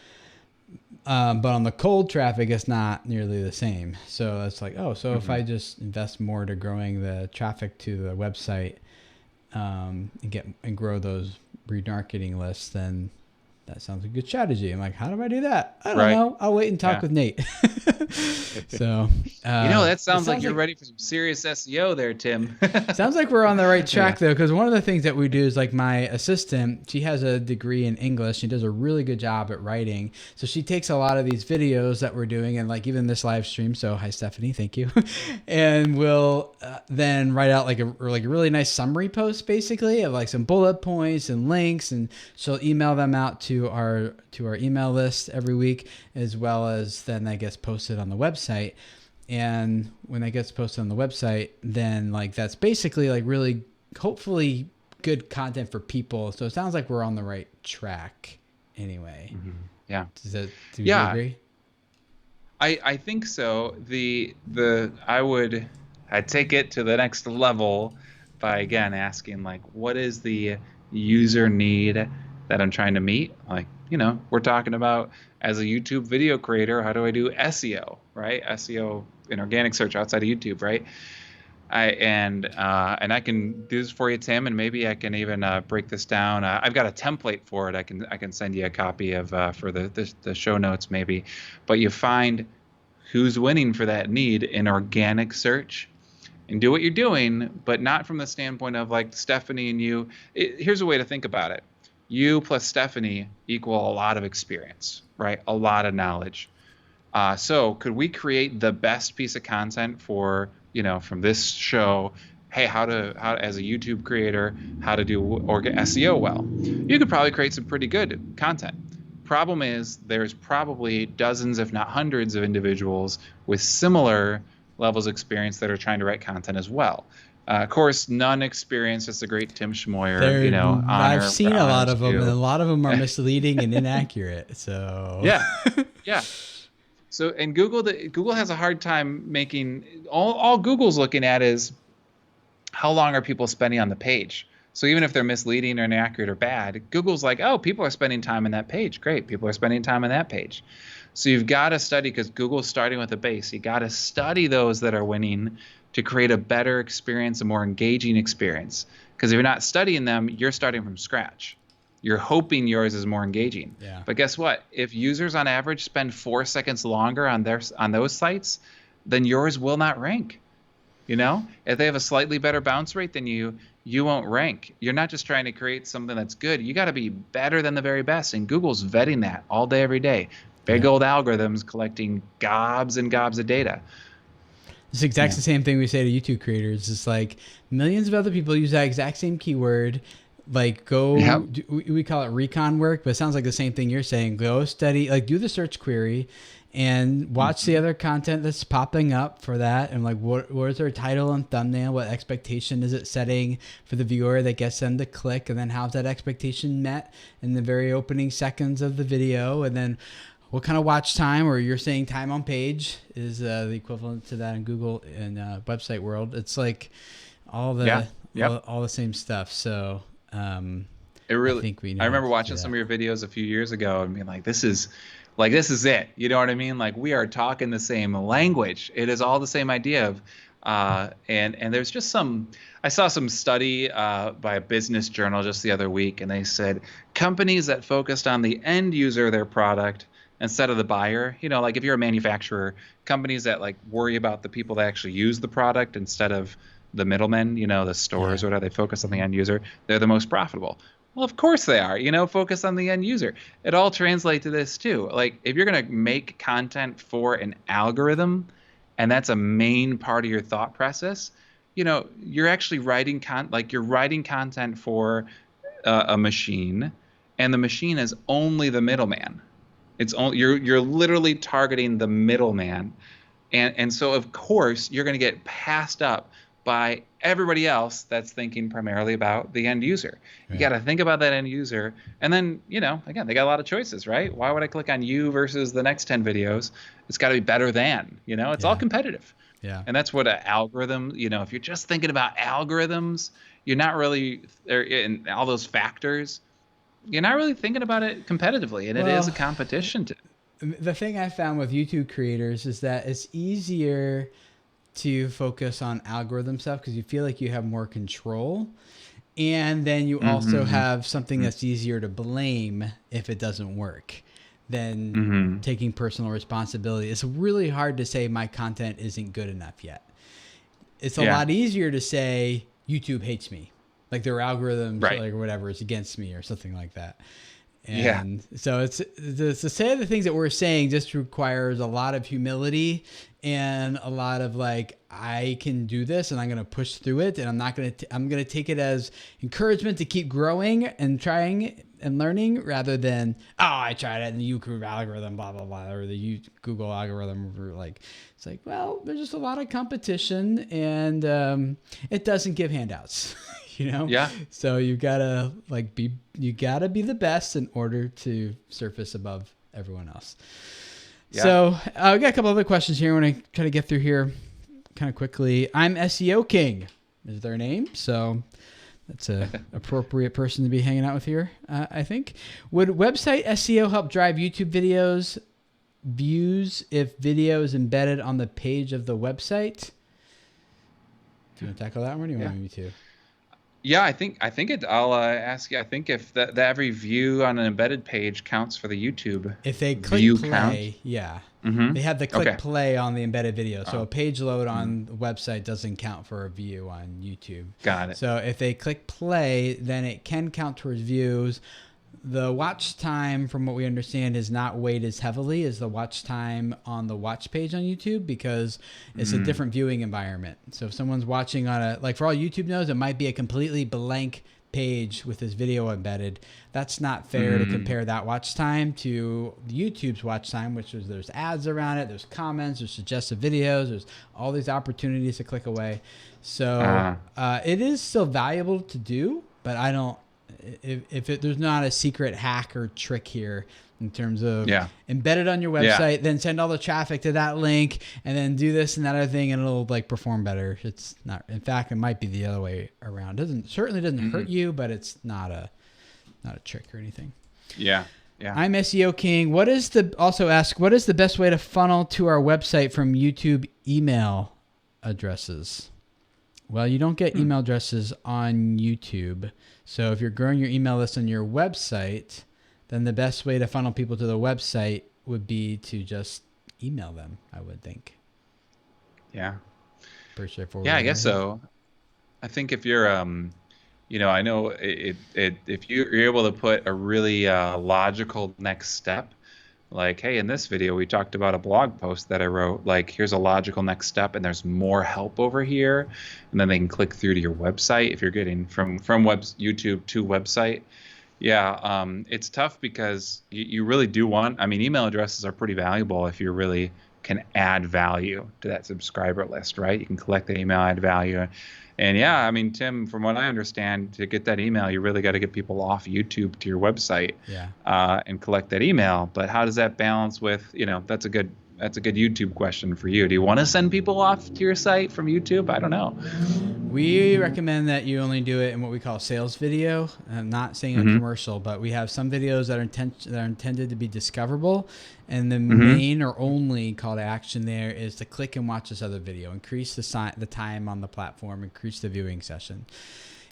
But on the cold traffic, it's not nearly the same. So it's like, if I just invest more to growing the traffic to the website, and grow those remarketing lists, then that sounds like a good strategy. I'm like, how do I do that? I don't know. I'll wait and talk with Nate. So, that sounds like you're ready for some serious SEO there, Tim. Sounds like we're on the right track though. Cause one of the things that we do is like my assistant, she has a degree in English. She does a really good job at writing. So she takes a lot of these videos that we're doing and like even this live stream. So hi, Stephanie. Thank you. And we'll then write out like a really nice summary post basically of like some bullet points and links. And she'll email them out to our email list every week, as well as then that gets posted on the website. And when that gets posted on the website, then like that's basically like really hopefully good content for people. So it sounds like we're on the right track anyway. Mm-hmm. Yeah. Do you agree? I think so. I'd take it to the next level by again asking like, what is the user need that I'm trying to meet? Like, we're talking about as a YouTube video creator, how do I do SEO, right? SEO in organic search outside of YouTube, right? And I can do this for you, Tim, and maybe I can even break this down. I've got a template for it. I can send you a copy of for the show notes maybe. But you find who's winning for that need in organic search, and do what you're doing, but not from the standpoint of like Stephanie and you. Here's a way to think about it. You plus Stephanie equal a lot of experience, right? A lot of knowledge. So could we create the best piece of content for, from this show? Hey, how as a YouTube creator, how to do SEO well? You could probably create some pretty good content. Problem is there's probably dozens, if not hundreds of individuals with similar levels of experience that are trying to write content as well. Of course, none experienced as the great Tim Schmoyer. I've seen a lot of them, and a lot of them are misleading and inaccurate. So yeah. So, and Google has a hard time making all Google's looking at is how long are people spending on the page. So even if they're misleading or inaccurate or bad, Google's like, oh, people are spending time on that page. Great, people are spending time on that page. So you've got to study, because Google's starting with a base. You got to study those that are winning to create a better experience, a more engaging experience. Because if you're not studying them, you're starting from scratch. You're hoping yours is more engaging. Yeah. But guess what? If users on average spend 4 seconds longer on those sites, then yours will not rank. You know, if they have a slightly better bounce rate than you won't rank. You're not just trying to create something that's good. You got to be better than the very best. And Google's vetting that all day, every day. Big Yeah. old algorithms collecting gobs and gobs of data. It's the exact same thing we say to YouTube creators. It's like millions of other people use that exact same keyword. Like Yep. we call it recon work, but it sounds like the same thing you're saying. Go study, like do the search query and watch the other content that's popping up for that. And like, what is their title and thumbnail? What expectation is it setting for the viewer that gets them to click? And then how's that expectation met in the very opening seconds of the video? And then what kind of watch time, or you're saying time on page, is the equivalent to that in Google and website world. It's like all the all the same stuff. So It really. I think we know I remember how to watching do some that. of your videos a few years ago and being like, this is it. You know what I mean? Like we are talking the same language. It is all the same idea of, and there's just I saw some study by a business journal just the other week, and they said companies that focused on the end user of their product instead of the buyer, you know, like if you're a manufacturer, companies that like worry about the people that actually use the product instead of the middlemen, you know, the stores or whatever, they focus on the end user, they're the most profitable. Well, of course they are, you know, focus on the end user. It all translates to this too. Like if you're going to make content for an algorithm and that's a main part of your thought process, you know, you're actually you're writing content for a machine, and the machine is only the middleman. It's only you're literally targeting the middleman, and so of course you're going to get passed up by everybody else that's thinking primarily about the end user. You got to think about that end user, and then you know again they got a lot of choices, right? Why would I click on you versus the next 10 videos? It's got to be better than, you know, it's all competitive. Yeah. And that's what an algorithm, you know, if you're just thinking about algorithms, you're not really in all those factors, you're not really thinking about it competitively, and it is a Well, competition to. the thing I found with YouTube creators is that it's easier to focus on algorithm stuff because you feel like you have more control. And then you also have something that's easier to blame if it doesn't work than taking personal responsibility. It's really hard to say my content isn't good enough yet. It's a lot easier to say YouTube hates me, like their algorithms like or whatever is against me or something like that. And so it's to say the things that we're saying just requires a lot of humility and a lot of like, I can do this and I'm going to push through it. And I'm not going to, I'm going to take it as encouragement to keep growing and trying and learning rather than, oh, I tried it and the YouTube algorithm, blah, blah, blah, or the Google algorithm. Or like, it's like, well, there's just a lot of competition and it doesn't give handouts. You know? Yeah. So you gotta you gotta be the best in order to surface above everyone else. Yeah. So we got a couple other questions here. I want to try to get through here kind of quickly. I'm SEO King is their name. So that's a appropriate person to be hanging out with here, I think. Would website SEO help drive YouTube videos views if video is embedded on the page of the website? Do you want to tackle that one or do you want me to? Yeah, I think it. I'll ask you. I think if that every view on an embedded page counts for the YouTube. If they click play, they have the click play on the embedded video. So a page load on the website doesn't count for a view on YouTube. Got it. So if they click play, then it can count towards views. The watch time, from what we understand, is not weighed as heavily as the watch time on the watch page on YouTube because it's a different viewing environment. So if someone's watching on like for all YouTube knows, it might be a completely blank page with this video embedded. That's not fair to compare that watch time to YouTube's watch time, which is there's ads around it, there's comments, there's suggested videos, there's all these opportunities to click away. So it is still valuable to do, but I don't. There's not a secret hack or trick here in terms of embedded on your website, then send all the traffic to that link and then do this and that other thing and it'll like perform better. It's not, in fact, it might be the other way around. Certainly doesn't hurt you, but it's not a trick or anything. Yeah. I'm SEO King. Also ask, what is the best way to funnel to our website from YouTube email addresses? Well, you don't get email addresses on YouTube. So if you're growing your email list on your website, then the best way to funnel people to the website would be to just email them, I would think. Yeah. Pretty straightforward. Yeah, I There. guess so. I think if you're, I know if you're able to put a really logical next step, like, hey, in this video we talked about a blog post that I wrote. Like, here's a logical next step, and there's more help over here, and then they can click through to your website if you're getting from YouTube to website. Yeah, it's tough because you really do want. I mean, email addresses are pretty valuable if you really can add value to that subscriber list, right? You can collect the email, add value. And yeah, I mean, Tim, from what I understand, to get that email, you really got to get people off YouTube to your website, Yeah. and collect that email. But how does that balance with, that's a good YouTube question for you. Do you want to send people off to your site from YouTube? I don't know. We recommend that you only do it in what we call sales video. I'm not saying a Mm-hmm. commercial, but we have some videos that are intended to be discoverable, and the Mm-hmm. main or only call to action there is to click and watch this other video, increase the time on the platform, increase the viewing session.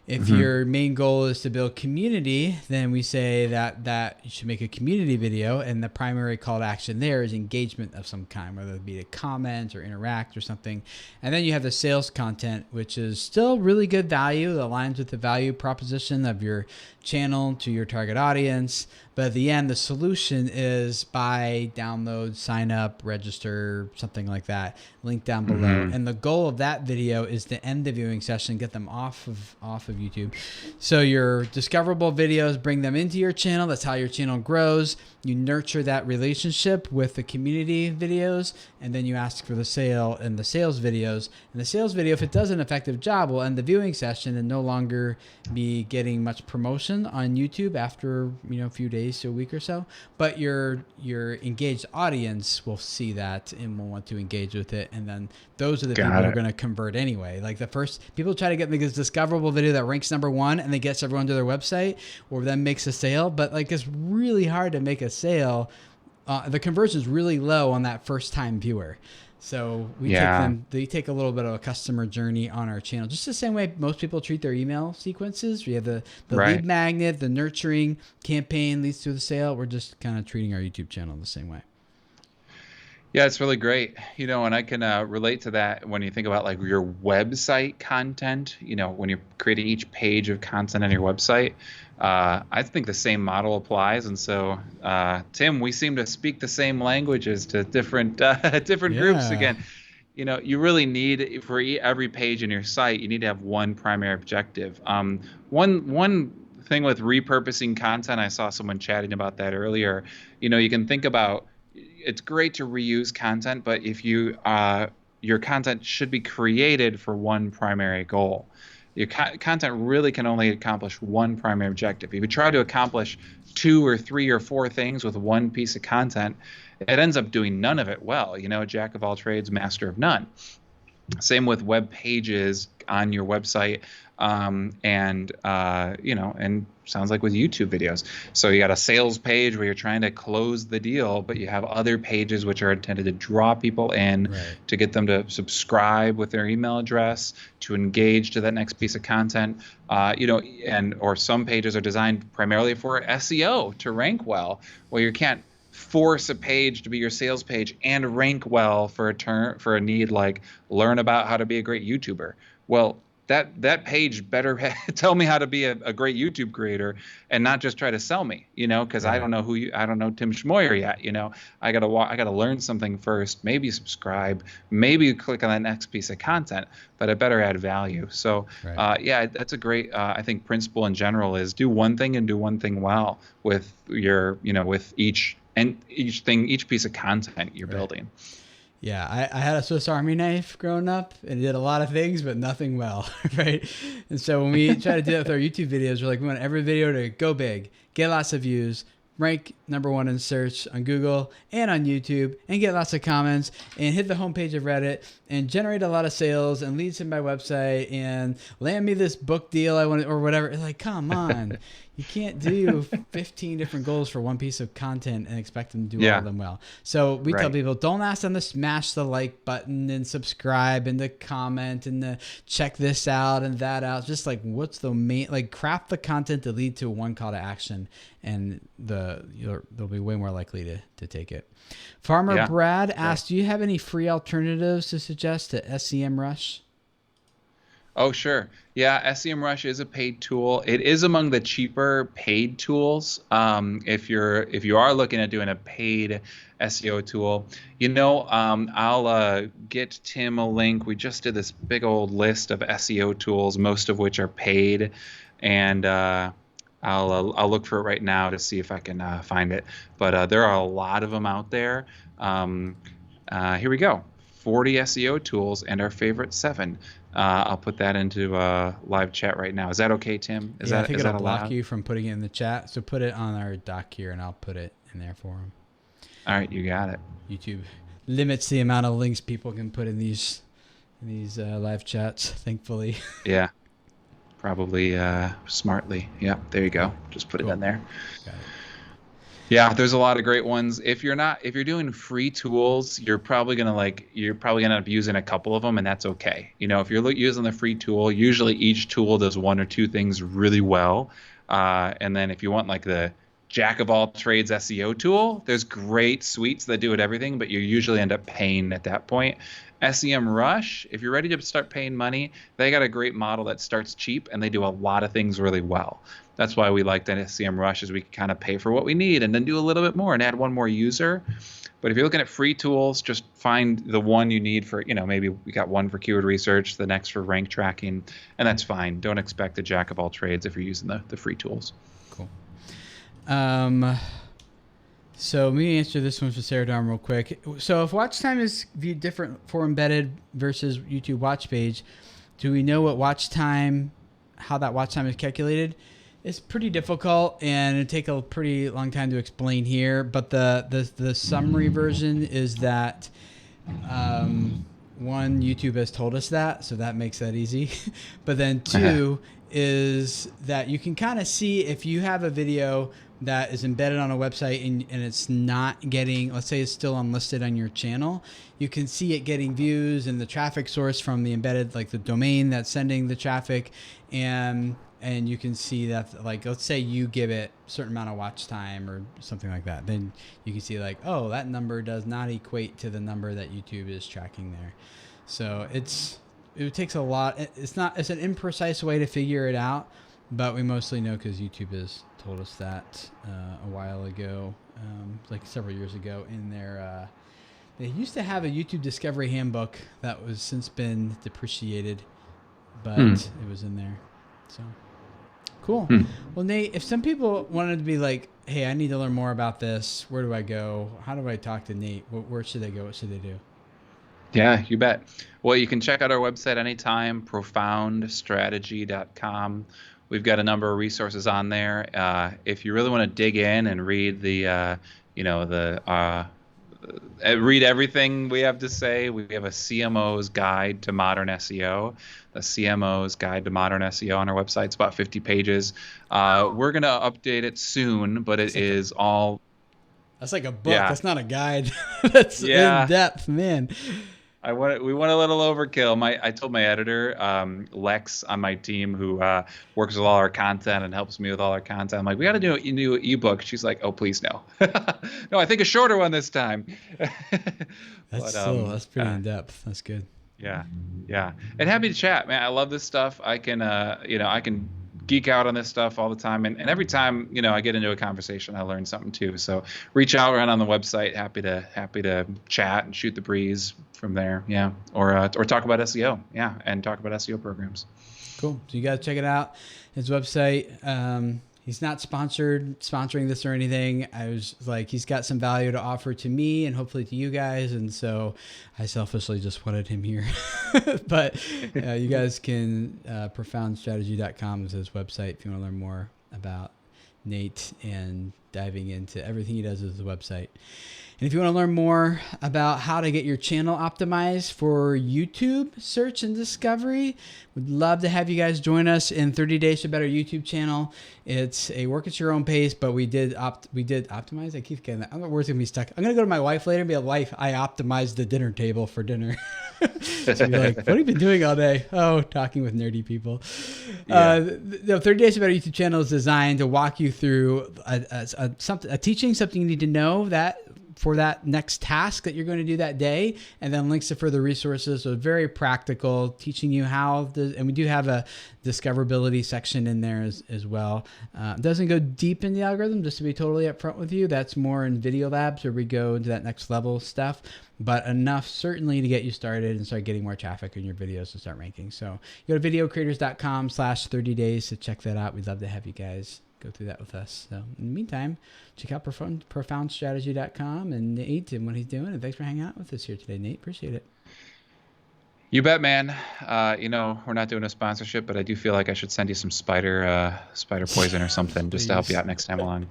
If Mm-hmm. your main goal is to build community, then we say that you should make a community video, and the primary call to action there is engagement of some kind, whether it be to comment or interact or something. And then you have the sales content, which is still really good value, that aligns with the value proposition of your channel to your target audience. But at the end, the solution is buy, download, sign up, register, something like that. Link down below. Mm-hmm. And the goal of that video is to end the viewing session, get them off of YouTube. So your discoverable videos, bring them into your channel. That's how your channel grows. You nurture that relationship with the community videos, and then you ask for the sale in the sales videos. And the sales video, if it does an effective job, will end the viewing session and no longer be getting much promotion on YouTube after a few days to a week or so. But your engaged audience will see that and will want to engage with it, and then those are the people who are going to convert anyway. Like the first people try to get this discoverable video that ranks #1 and they gets everyone to their website or then makes a sale, but like it's really hard to make a sale. The conversion is really low on that first time viewer. So they take a little bit of a customer journey on our channel, just the same way most people treat their email sequences. We have the Right. lead magnet, the nurturing campaign leads to the sale. We're just kind of treating our YouTube channel the same way. Yeah, it's really great. And I can relate to that when you think about like your website content, when you're creating each page of content on your website. I think the same model applies. And so, Tim, we seem to speak the same languages to different groups again. You really need, for every page in your site, you need to have one primary objective. One thing with repurposing content, I saw someone chatting about that earlier. You can think about, it's great to reuse content, but if your content should be created for one primary goal. Your content really can only accomplish one primary objective. If you try to accomplish 2 or 3 or 4 things with one piece of content, it ends up doing none of it well. Jack of all trades, master of none. Same with web pages on your website, and sounds like with YouTube videos. So you got a sales page where you're trying to close the deal, but you have other pages which are intended to draw people in, Right. to get them to subscribe with their email address, to engage to that next piece of content. Or some pages are designed primarily for SEO, to rank well. Well, you can't force a page to be your sales page and rank well for a need like learn about how to be a great YouTuber. Well, that page better tell me how to be a great YouTube creator and not just try to sell me, because Right. I don't know Tim Schmoyer yet. I gotta learn something first, maybe subscribe, maybe click on that next piece of content, but it better add value. So Right. that's a great, I think, principle in general is do one thing and do one thing well with with each piece of content you're building. Yeah, I had a Swiss Army knife growing up and it did a lot of things, but nothing well, right? And so when we try to do that with our YouTube videos, we're like, we want every video to go big, get lots of views, rank #1 in search on Google and on YouTube, and get lots of comments, and hit the homepage of Reddit, and generate a lot of sales, and leads to my website, and land me this book deal I want, or whatever. It's like, come on. You can't do 15 different goals for one piece of content and expect them to do all of them well. So we tell people, don't ask them to smash the like button and subscribe and to comment and to check this out and that out. Just like, what's the main, like, craft the content to lead to one call to action, and they'll be way more likely to take it. Farmer Brad asked, do you have any free alternatives to suggest to SEMrush? Oh, sure. Yeah, SEMrush is a paid tool. It is among the cheaper paid tools. If you are looking at doing a paid SEO tool, I'll get Tim a link. We just did this big old list of SEO tools, most of which are paid, and I'll look for it right now to see if I can find it. But there are a lot of them out there. Um, Here we go. 40 SEO tools and our favorite 7. I'll put that into live chat right now. Is that okay, Tim? Yeah, I think Is it'll that block allowed? you from putting it in the chat. So put it on our doc here, and I'll put it in there for them. All right, you got it. YouTube limits the amount of links people can put in these live chats. Thankfully. Yeah, probably smartly. Yeah, there you go. Just put it in there. Got it. Yeah, there's a lot of great ones. If you're doing free tools, you're probably gonna end up using a couple of them, and that's okay. If you're using the free tool, usually each tool does one or two things really well. And then if you want like the jack of all trades SEO tool, there's great suites that do it everything, but you usually end up paying at that point. SEMrush, if you're ready to start paying money, they got a great model that starts cheap and they do a lot of things really well. That's why we like that SEMrush, is we can kind of pay for what we need and then do a little bit more and add one more user. But if you're looking at free tools, just find the one you need for, maybe we got one for keyword research, the next for rank tracking, and that's fine. Don't expect a jack of all trades if you're using the free tools. Cool. So let me answer this one for Sarah Dom real quick. So if watch time is viewed different for embedded versus YouTube watch page, do we know what watch time, how that watch time is calculated? It's pretty difficult, and it'd take a pretty long time to explain here. But the summary version is that one, YouTube has told us that, so that makes that easy. But then two is that you can kind of see if you have a video that is embedded on a website and it's not getting, let's say it's still unlisted on your channel, you can see it getting views and the traffic source from the embedded, like the domain that's sending the traffic, and you can see that, like, let's say you give it a certain amount of watch time or something like that, then you can see like, oh, that number does not equate to the number that YouTube is tracking there. So it takes a lot. It's an imprecise way to figure it out, but we mostly know because YouTube has told us that a while ago, like several years ago in their, they used to have a YouTube discovery handbook that was since been depreciated, but it was in there. So cool. Well, Nate, if some people wanted to be like, hey, I need to learn more about this, where do I go? How do I talk to Nate? Where should they go? What should they do? Yeah, you bet. Well, you can check out our website anytime, profoundstrategy.com. We've got a number of resources on there. If you really want to dig in and read read everything we have to say, we have a CMO's Guide to Modern SEO, the CMO's Guide to Modern SEO on our website. It's about 50 pages. We're going to update it soon, but it is all... That's like a book. Yeah. That's not a guide. That's in depth, man. We went a little overkill. I told my editor, Lex on my team, who works with all our content and helps me with all our content. I'm like, we got to do a new ebook. She's like, oh, please no. No, I think a shorter one this time. That's pretty in depth. That's good. Yeah. And happy to chat, man. I love this stuff. I can geek out on this stuff all the time, and every time I get into a conversation, I learn something too. So reach out around on the website. Happy to chat and shoot the breeze from there. Yeah, or talk about SEO. Yeah, and talk about SEO programs. Cool. So you got to check it out. His website. He's not sponsoring this or anything. I was like, he's got some value to offer to me and hopefully to you guys. And so I selfishly just wanted him here. But you guys can, profoundstrategy.com is his website if you want to learn more about Nate and diving into everything he does with the website. And if you want to learn more about how to get your channel optimized for YouTube search and discovery, we'd love to have you guys join us in 30 Days to Better YouTube channel. It's a work at your own pace, but we did optimize. I keep getting that. I'm not worth gonna be stuck. I'm gonna go to my wife later and be like, wife, I optimized the dinner table for dinner. She'd be like, what have you been doing all day? Oh, talking with nerdy people. Yeah. The 30 Days to Better YouTube channel is designed to walk you through a teaching, something you need to know that for that next task that you're going to do that day, and then links to further resources. So very practical, teaching you how and we do have a discoverability section in there as well. Doesn't go deep in the algorithm, just to be totally upfront with you. That's more in Video Labs, where we go into that next level stuff, but enough certainly to get you started and start getting more traffic in your videos and start ranking. So go to videocreators.com/30 days to check that out. We'd love to have you guys go through that with us. So in the meantime, check out profoundstrategy.com and Nate and what he's doing. And thanks for hanging out with us here today, Nate. Appreciate it. You bet, man. We're not doing a sponsorship, but I do feel like I should send you some spider poison or something just to help you out next time along.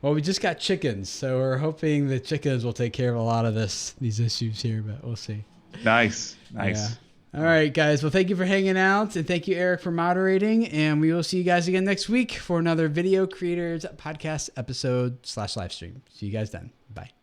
Well, we just got chickens, so we're hoping the chickens will take care of a lot of these issues here, but we'll see. Nice. Yeah. All right, guys. Well, thank you for hanging out, and thank you, Eric, for moderating. And we will see you guys again next week for another Video Creators Podcast episode /live stream. See you guys then. Bye.